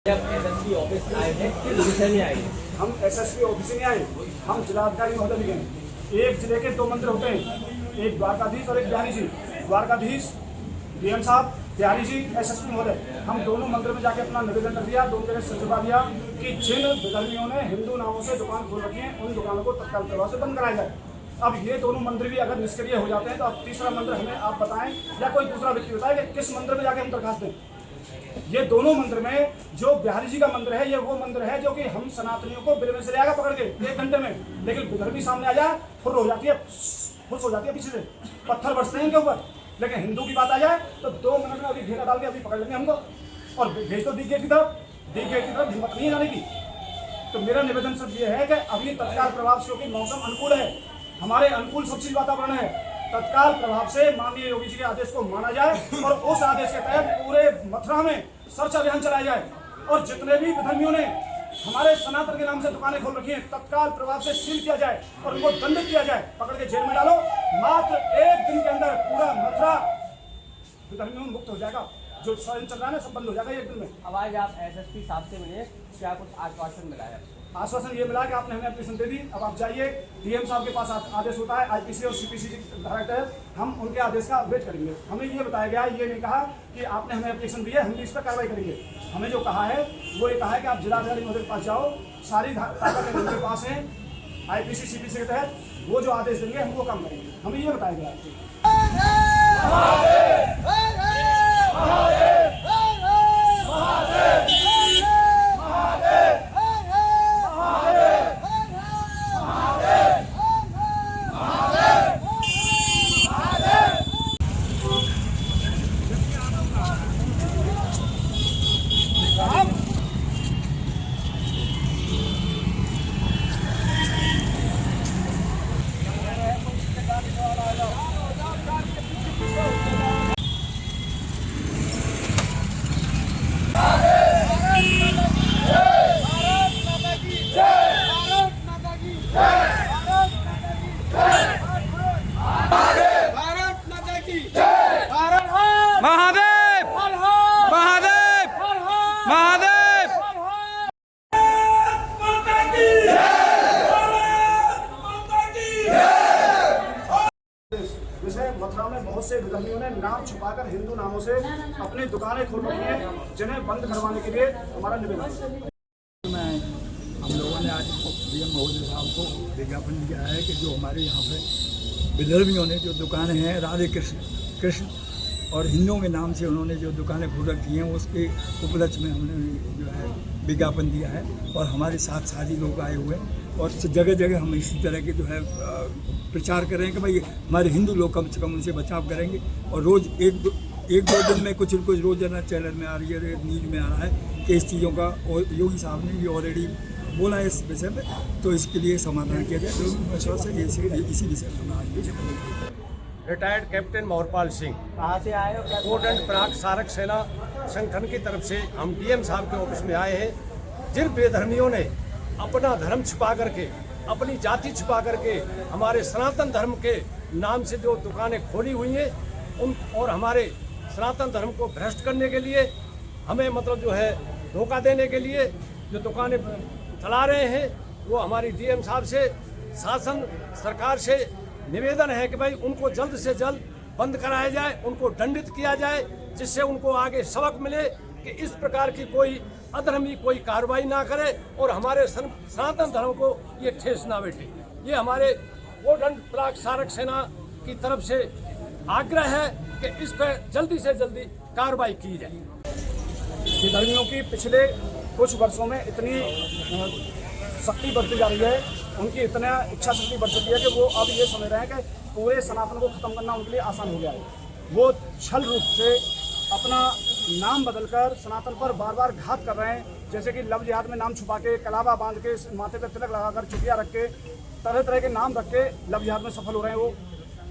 SSP office आए हैं, किस विषय में आए हैं? हम एसएसपी ऑफिस में आए, हम जिलाधिकारी महोदय भी गए। एक जिले के दो मंत्री होते हैं, एक द्वारकाधीश और एक बिहारी जी। द्वारकाधीश डीएम साहब, बिहारी जी एसएसपी महोदय। हम दोनों मंदिर में जाके अपना निवेदन कर दिया, दोनों जगह सचिवा दिया कि जिन विधर्मियों ने हिंदू नामों से दुकान खोल रखी है उन दुकानों को तत्काल प्रभाव से बंद कराया जाए। अब ये दोनों मंदिर भी अगर निष्क्रिय हो जाते हैं तो अब तीसरा मंदिर हमें आप बताएं या कोई दूसरा व्यक्ति बताए कि किस मंदिर में जाके हम दरखास्त दें। ये दोनों मंदिर में जो बिहारी जी का मंदिर है, ये वो मंदिर है जो कि हम सनातनियों को बिलवे से ले आएगा पकड़ के 1 घंटे में, लेकिन विधर्मी सामने आ जाए फुर हो जाती है, फुस हो जाती है, पीछे से पत्थर बरसते हैं इनके ऊपर। लेकिन हिंदू की बात आ जाए तो 2 मिनट में अभी घेरा डाल के अभी पकड़ लेंगे हमको और भेज दो दी गेट की तरफ। दी गेट की तरफ हिम्मत नहीं है जाने की। तो मेरा निवेदन सिर्फ ये है कि अभी तत्काल प्रभाव से, क्योंकि मौसम अनुकूल है, हमारे अनुकूल सब चीज वातावरण है, तत्काल प्रभाव से माननीय योगी जी के आदेश को माना जाए और उस आदेश के तहत पूरे मथुरा में सर्च अभियान चलाया जाए और जितने भी विधर्मियों ने हमारे सनातन के नाम से दुकानें खोल रखी हैं तत्काल प्रभाव से सील किया जाए और उनको दंडित किया जाए, पकड़ के जेल में डालो। मात्र 1 दिन के अंदर पूरा मथुरा विधर्मियों मुक्त हो जाएगा। जो षड्यंत्र चल रहा है ना सब बंद हो जाएगा 1 दिन में। अब आज आप एसएसपी साहब से मिले, क्या कुछ आश्वासन मिला है? आश्वासन ये मिला कि आपने हमें एप्लीकेशन दे दी, अब आप जाइए, डीएम साहब के पास आदेश होता है, आईपीसी और सीपीसी धारा के तहत हम उनके आदेश का वेट करेंगे। हमें ये बताया गया, ये नहीं कहा कि आपने हमें एप्लीकेशन दी है हम भी इस पर कार्रवाई करेंगे। हमें जो कहा है वो ये कहा है कि आप जिलाधिकारी महोदय के पास जाओ, सारी ताकत उनके पास है, आईपीसी सीपीसी के तहत वो जो आदेश देंगे हम वो काम करेंगे। हमें ये बताया गया। महादेव महादेव महादेव। जैसे मथुरा में बहुत से विधर्मियों ने नाम छुपाकर हिंदू नामों से अपनी दुकानें खोल रखी हैं, जिन्हें बंद करवाने के लिए हमारा निवेदन है। हम लोगों ने आज डीएम महोदय साहब को विज्ञापन दिया है कि जो हमारे यहाँ पे विधर्मियों ने जो दुकानें हैं राधे कृष्ण और हिंदुओं के नाम से उन्होंने जो दुकानें खोल रखी हैं उसके उपलक्ष्य में हमने जो है विज्ञापन दिया है और हमारे साथ साथी लोग आए हुए हैं और जगह जगह हम इसी तरह के जो है प्रचार कर रहे हैं कि भाई हमारे हिंदू लोग कम से कम उनसे बचाव करेंगे। और रोज़ एक दो दिन में कुछ रोजाना चैनल में आ रही है, न्यूज़ में आ रहा है कि इस चीज़ों का और योगी साहब ने ये ऑलरेडी बोला है इस विषय में, तो इसके लिए समाधान किया जाए। तो विश्वास है इसी विषय में हम आज रिटायर्ड कैप्टन मोहरपाल सिंह, कहाँ से आए हो? क्या कोट एंड प्राग सारक सेना संगठन की तरफ से हम डीएम साहब के ऑफिस में आए हैं। जिन बेधर्मियों ने अपना धर्म छुपा करके, अपनी जाति छुपा करके हमारे सनातन धर्म के नाम से जो दुकानें खोली हुई हैं उन और हमारे सनातन धर्म को भ्रष्ट करने के लिए, हमें मतलब जो है धोखा देने के लिए जो दुकानें चला रहे हैं, वो हमारी डीएम साहब से, शासन सरकार से निवेदन है कि भाई उनको जल्द से जल्द बंद कराया जाए, उनको दंडित किया जाए, जिससे उनको आगे सबक मिले कि इस प्रकार की कोई अधर्मी कोई कार्रवाई ना करे और हमारे सनातन धर्म को ये ठेस ना बैठे। ये हमारे कोट एंड प्राग सारक सेना की तरफ से आग्रह है कि इस पर जल्दी से जल्दी कार्रवाई की जाए। विधर्मियों की पिछले कुछ वर्षों में इतनी शक्ति बढ़ती जा रही है, उनकी इतना इच्छा शक्ति बढ़ चुकी है कि वो अब ये समझ रहे हैं कि पूरे सनातन को खत्म करना उनके लिए आसान हो गया है। वो छल रूप से अपना नाम बदलकर सनातन पर बार बार घात कर रहे हैं, जैसे कि लव जिहाद में नाम छुपा के, कलावा बांध के, माथे पर तिलक लगाकर, चुटिया रख के, तरह तरह के नाम रख के लव जिहाद में सफल हो रहे हैं। वो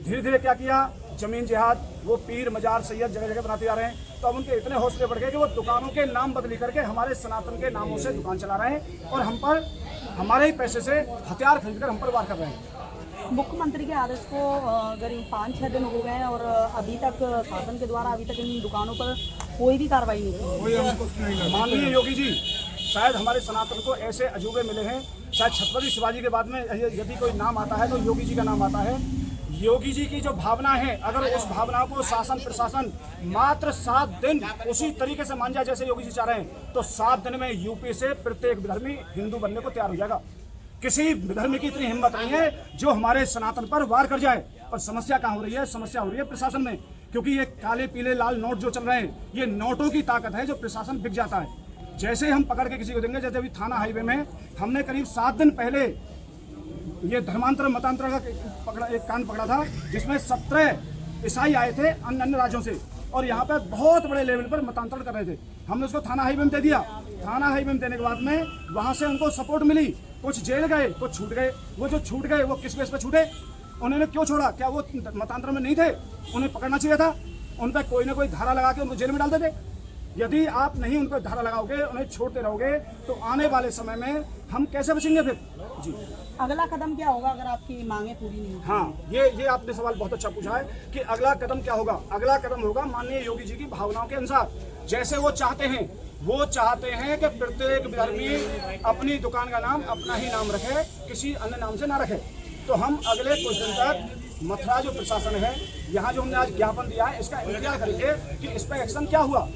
धीरे धीरे क्या किया, जमीन जिहाद, वो पीर मजार सैयद जगह जगह बनाते जा रहे हैं। तो अब उनके इतने हौसले बढ़ गए कि वो दुकानों के नाम बदली करके हमारे सनातन के नामों से दुकान चला रहे हैं और हम पर हमारे ही पैसे से हथियार खरीदकर हम पर वार कर रहे हैं। मुख्यमंत्री के आदेश को करीब 5-6 दिन हो गए हैं और अभी तक शासन के द्वारा अभी तक इन दुकानों पर कोई भी कार्रवाई नहीं की। माननीय योगी जी, शायद हमारे सनातन को ऐसे अजूबे मिले हैं, शायद छत्रपति शिवाजी के बाद में यदि कोई नाम आता है तो योगी जी का नाम आता है। योगी जी की जो भावना है, अगर उस भावना को शासन प्रशासन मात्र 7 दिन उसी तरीके से मान जाए जैसे योगी जी चाह रहे हैं, तो 7 दिन में यूपी से प्रत्येक विधर्मी हिंदू बनने को तैयार हो जाएगा। किसी विधर्मी की इतनी हिम्मत नहीं है जो हमारे सनातन पर वार कर जाए। पर समस्या कहाँ हो रही है? समस्या हो रही है प्रशासन में, क्योंकि ये काले पीले लाल नोट जो चल रहे हैं, ये नोटों की ताकत है जो प्रशासन बिक जाता है। जैसे हम पकड़ के किसी को देंगे, जैसे अभी थाना हाईवे में हमने करीब 7 दिन पहले ये धर्मांतर मतांतर का एक कांड पकड़ा था, जिसमें 17 ईसाई आए थे अन्य राज्यों से और यहाँ पे बहुत बड़े लेवल पर मतांतरण कर रहे थे। हमने उसको थाना हाईवे में दे दिया। थाना हाईवे में देने के बाद में वहाँ से उनको सपोर्ट मिली, कुछ जेल गए, कुछ छूट गए। वो जो छूट गए वो किस बेस पे छूटे? उन्होंने क्यों छोड़ा? क्या वो मतांतर में नहीं थे? उन्हें पकड़ना चाहिए था। उन पर कोई ना कोई धारा लगा के उनको जेल में डाल देते। यदि आप नहीं उनको धारा लगाओगे, उन्हें छोड़ते रहोगे, तो आने वाले समय में हम कैसे बचेंगे फिर? जी, अगला कदम क्या होगा अगर आपकी मांगे पूरी नहीं होती? हाँ, ये आपने सवाल बहुत अच्छा पूछा है कि अगला कदम क्या होगा। अगला कदम होगा माननीय योगी जी की भावनाओं के अनुसार, जैसे वो चाहते हैं कि प्रत्येक विधर्मी अपनी दुकान का नाम अपना ही नाम रखे, किसी अन्य नाम से ना रखे। तो हम अगले कुछ दिन तक मथुरा जो प्रशासन है, यहाँ जो हमने आज ज्ञापन दिया है, इसका इंतजार करेंगे कि इस पर एक्शन क्या हुआ।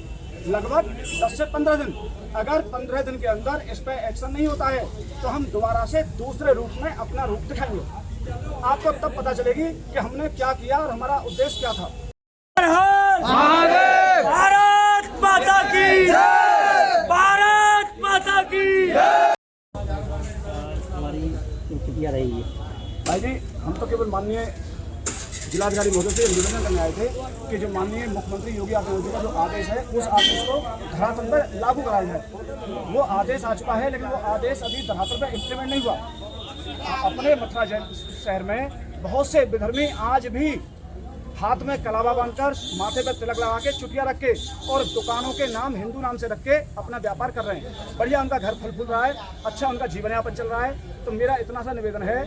लगभग 10 से 15 दिन, अगर 15 दिन के अंदर इस पर एक्शन नहीं होता है तो हम दोबारा से दूसरे रूप में अपना रूप दिखाएंगे। आपको तब पता चलेगी कि हमने क्या किया और हमारा उद्देश्य क्या था। भारत माता की जय! भारत माता की जय! हमारी प्रतिक्रिया रहेगी। भाई जी, हम तो केवल माननीय जिलाधिकारी महोदय से निवेदन करने आए थे कि जो माननीय मुख्यमंत्री योगी आदित्यनाथ जी का जो आदेश है, उस आदेश को धरातल पर लागू कराया जाए। वो आदेश आ चुका है, लेकिन वो आदेश अभी धरातल पर इम्प्लीमेंट नहीं हुआ। अपने मथुरा शहर में बहुत से विधर्मी आज भी हाथ में कलावा बांधकर, माथे पर तिलक लगा के, चुटिया रख के और दुकानों के नाम हिंदू नाम से रख के अपना व्यापार कर रहे हैं। बढ़िया उनका घर फल फूल रहा है, अच्छा उनका जीवन यापन चल रहा है। तो मेरा इतना सा निवेदन है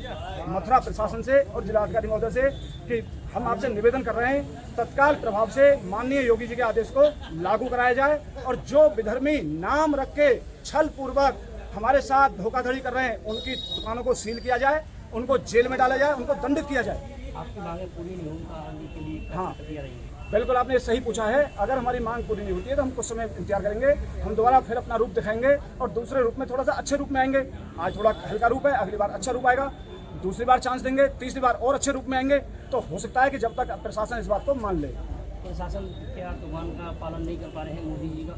मथुरा प्रशासन से और जिलाधिकारी महोदय से कि हम आपसे निवेदन कर रहे हैं, तत्काल प्रभाव से माननीय योगी जी के आदेश को लागू कराया जाए और जो विधर्मी नाम रख के छल पूर्वक हमारे साथ धोखाधड़ी कर रहे हैं, उनकी दुकानों को सील किया जाए, उनको जेल में डाला जाए, उनको दंडित किया जाए। आपकी मांगे पूरी नहीं होने के लिए हाँ, प्रतिक्रिया रहेगी। बिल्कुल आपने सही पूछा है। अगर हमारी मांग पूरी नहीं होती है तो हम कुछ समय इंतजार करेंगे। हम दोबारा फिर अपना रूप दिखाएंगे और दूसरे रूप में थोड़ा सा अच्छे रूप में आएंगे। आज थोड़ा हल्का रूप है, अगली बार अच्छा रूप आएगा, दूसरी बार चांस देंगे, तीसरी बार और अच्छे रूप में आएंगे। तो हो सकता है कि जब तक प्रशासन इस बात को मान ले। प्रशासन क्या दुकान का पालन नहीं कर पा रहे हैं मोदी जी का?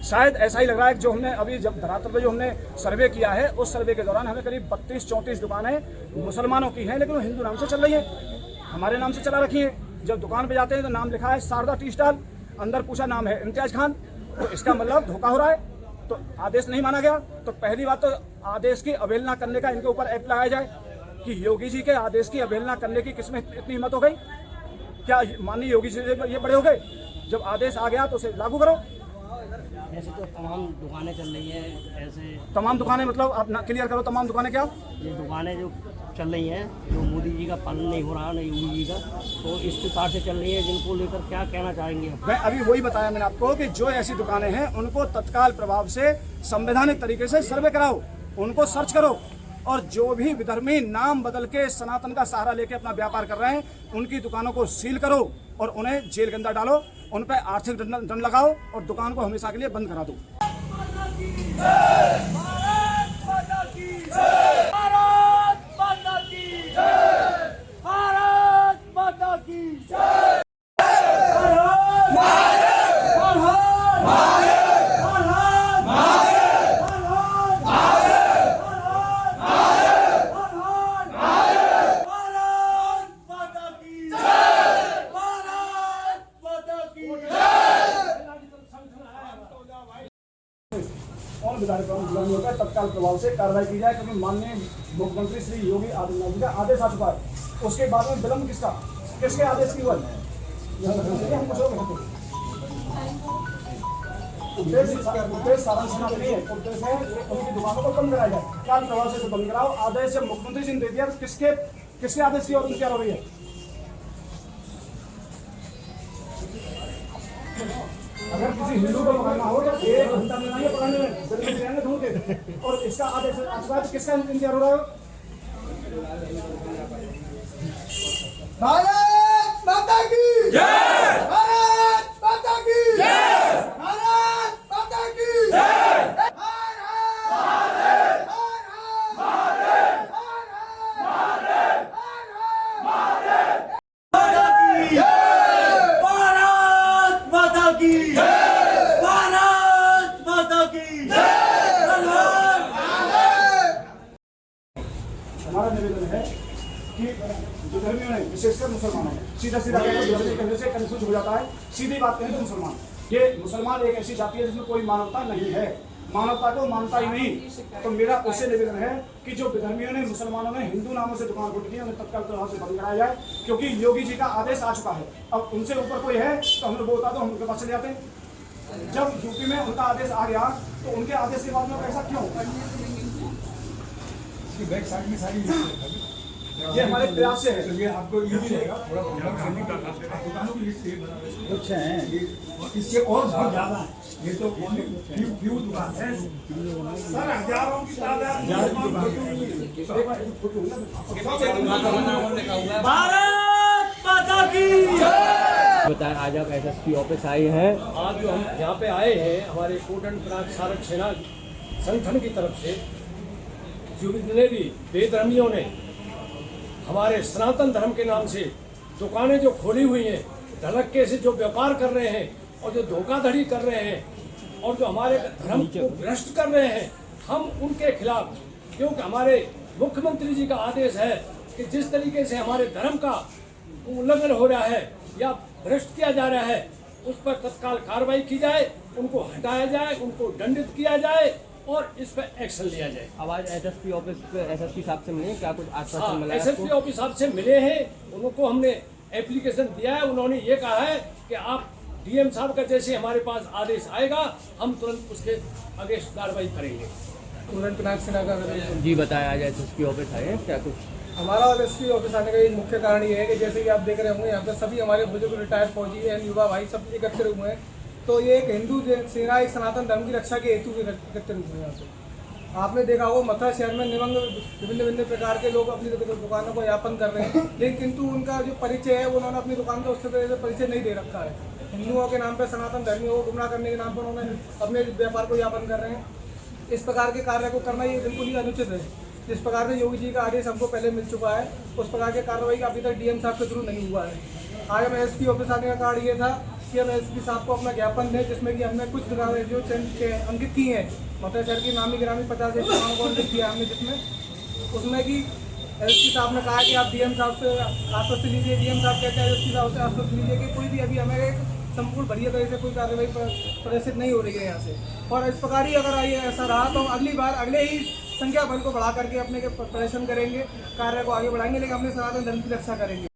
शायद ऐसा ही लग रहा है। जो हमने अभी जब धरातल पर जो हमने सर्वे किया है, उस सर्वे के दौरान हमें करीब 32-34 दुकानें मुसलमानों की हैं, लेकिन वो हिंदू नाम से चल रही है, हमारे नाम से चला रखी है। जब दुकान पे जाते हैं तो नाम लिखा है शारदा टी स्टॉल, अंदर पूछा नाम है इम्तियाज खान, तो इसका मतलब धोखा हो रहा है। तो आदेश नहीं माना गया। तो पहली बात तो आदेश की अवहेलना करने का इनके ऊपर एक्ट लगाया जाए कि योगी जी के आदेश की अवहेलना करने की किसमें इतनी हिम्मत हो गई? क्या माननीय योगी जी ये बड़े हो गए? जब आदेश आ गया तो उसे लागू करो। ऐसे तो तमाम दुकानें चल रही हैं, ऐसे तमाम दुकानें मतलब आप ना क्लियर करो, तमाम दुकानें क्या? ये दुकानें जो चल रही हैं, जो मोदी जी का पालन नहीं हो रहा, नहीं योगी जी का, तो इस प्रकार से चल रही है, जिनको लेकर क्या कहना चाहेंगे? मैं अभी वही बताया मैंने आपको कि जो ऐसी दुकानें हैं उनको तत्काल प्रभाव से संवैधानिक तरीके से सर्वे कराओ, उनको सर्च करो और जो भी विधर्मी नाम बदल के सनातन का सहारा लेके अपना व्यापार कर रहे हैं, उनकी दुकानों को सील करो और उन्हें जेल के अंदर डालो, उन पर आर्थिक दंड लगाओ और दुकान को हमेशा के लिए बंद करा दो। और विधायकों पर तत्काल प्रभाव से कार्रवाई की जाए, क्योंकि माननीय मुख्यमंत्री श्री योगी आदित्यनाथ जी का आदेश आ चुका है। उसके बाद में विलंब किसके आदेश की हुआ? उद्देश्य सारांश नहीं है, उद्देश्य है उनकी दुकानों को बंद कराया जाए, तत्काल प्रभाव से बंद कराओ। आदेश से मुख्यमंत्री जी ने दे दिया, किसके आदेश की और उनकी क्या हो रही है? किसी हिंदू को पकड़ना हो तो 1 घंटा में नहीं पकड़ने में, बिल्कुल जाएंगे ढूंढ के। और इसका आदेश किसका इंतजार हो रहा है? भारत माता की जय, भारत माता की जय, भारत माता की जय, भारत माता की भारत माता की जय। हमारा निवेदन है कि जो धर्मियों ने, विशेषकर मुसलमानों ने, सीधा कहने से कंफ्यूज हो जाता है। सीधी बात कहें तो मुसलमान, ये मुसलमान एक ऐसी जाति है जिसमें कोई मानवता नहीं है, मानवता को मानता ही नहीं। तो मेरा उससे निवेदन है कि जो धर्मियों ने, मुसलमानों ने हिंदू नामों से दुकान खोली है, उन्हें तत्काल प्रभाव से बंद कराया जाए, क्योंकि योगी जी का आदेश आ चुका है। अब उनसे ऊपर कोई है तो हम लोग बोलता तो हम उनके पास चले जाते हैं। जब यूपी में उनका आदेश आ गया तो उनके आदेश के बाद में ऐसा क्यों? बैक साइड में सारी ये हमारे प्रयास से है। तो ये आपको ये भी रहेगा थोड़ा दुकानों की लिस्ट कुछ हैं, ये इससे और बहुत ज़्यादा है। ये तो फ्यू दुकान है सर, हजारों की तादाद। भारत माता की बताएं, आज आप SSP ऑफिस आए हैं। आज जो हम यहाँ पे आए हैं, हमारे कोट एंड प्रांत सारक सेना संगठन की तरफ से जो जितने भी बेधर्मियों ने हमारे सनातन धर्म के नाम से दुकानें जो खोली हुई हैं, धड़क्के से जो व्यापार कर रहे हैं और जो धोखाधड़ी कर रहे हैं और जो हमारे धर्म को भ्रष्ट कर रहे हैं, हम उनके खिलाफ, क्योंकि हमारे मुख्यमंत्री जी का आदेश है कि जिस तरीके से हमारे धर्म का उल्लंघन हो रहा है या भ्रष्ट किया जा रहा है, उस पर तत्काल कार्रवाई की जाए, उनको हटाया जाए, उनको दंडित किया जाए और इस पर एक्शन लिया जाए। अब आज SSP ऑफिस पे SSP साहब से मिले, क्या कुछ आश्वासन मिला है SSP ऑफिस साहब से मिले हैं, उनको हमने एप्लीकेशन दिया है। उन्होंने ये कहा है कि आप DM साहब का जैसे हमारे पास आदेश आएगा, हम तुरंत उसके अगेंस्ट कार्रवाई करेंगे। जी बताएं, आज SSP ऑफिस आए हैं, क्या कुछ? हमारा SSP ऑफिस आने का एक मुख्य कारण ये है कि जैसे कि आप देख रहे होंगे यहाँ पे सभी हमारे बुजुर्ग रिटायर्ड फौजी एंड युवा भाई सब एकत्रित हुए हैं। तो ये एक हिंदू सेना, एक सनातन धर्म की रक्षा के हेतु एकत्रित हुए हैं यहाँ पे। आपने देखा होगा मथुरा शहर में निबंध विभिन्न प्रकार के लोग अपनी दुकानों को यापन कर रहे हैं, लेकिन किंतु उनका जो परिचय है वो उन्होंने अपनी दुकान का उस तरह से परिचय नहीं दे रखा है। हिंदुओं के नाम पर, सनातन धर्मियों को गुमराह करने के नाम पर उन्होंने अपने व्यापार को यापन कर रहे हैं। इस प्रकार के कार्य को करना ये बिल्कुल ही अनुचित है। जिस प्रकार से योगी जी का आदेश हमको पहले मिल चुका है, उस प्रकार के कार्रवाई का अभी तक DM साहब के थ्रू नहीं हुआ है। आज हम SSP ऑफिस आने का कारण ये था कि हम SSP साहब को अपना ज्ञापन दें, जिसमें कि हमने कुछ दुकानें जो अंकित की हैं, मतलब शहर की नामी गिरामी 50 दुकानों को अंकित किया हमने, जिसमें उसमें कि SSP साहब ने कहा कि आप DM साहब से आश्वस्त लीजिए। DM साहब कहते हैं SSP साहब से आश्वस्त लीजिए कि कोई भी अभी हमें एक संपूर्ण बढ़िया तरह से कोई कार्रवाई प्रदर्शित नहीं हो रही है यहाँ से। और इस प्रकार ही अगर ये ऐसा रहा तो अगली बार अगले ही संख्या बल को बढ़ा करके अपने के प्रदर्शन करेंगे, कार्य को आगे बढ़ाएंगे, लेकिन अपने सनातन धर्म की रक्षा करेंगे।